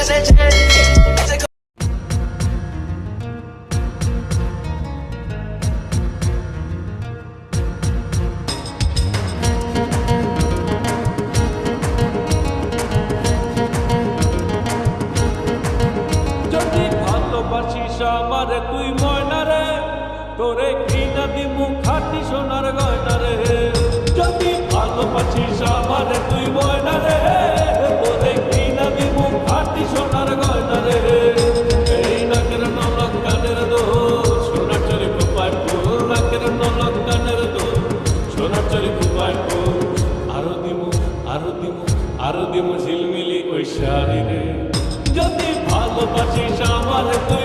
যদি ভালোবাসিস আমারে তুই ময়না রে, তোরে ঘৃণা দিমু খাঁটি সোনার গয়না রে। যদি ভালোবাসিস আমারে তুই ময়না রে, তোরে ঘৃণা দিমু খাঁটি সোনার গয়না রে। এই নাকের নলক কানের দোষ, সোনার চরি কুপায় ফুল, নাকের নলক কানের দোষ, সোনার চরি কুপায় ফুল। আরো দিমু আরো দিমু আরো দিমু ঝিলমিলি ওই শাড়ি রে। যদি ভালোবাসিস আমারে তুই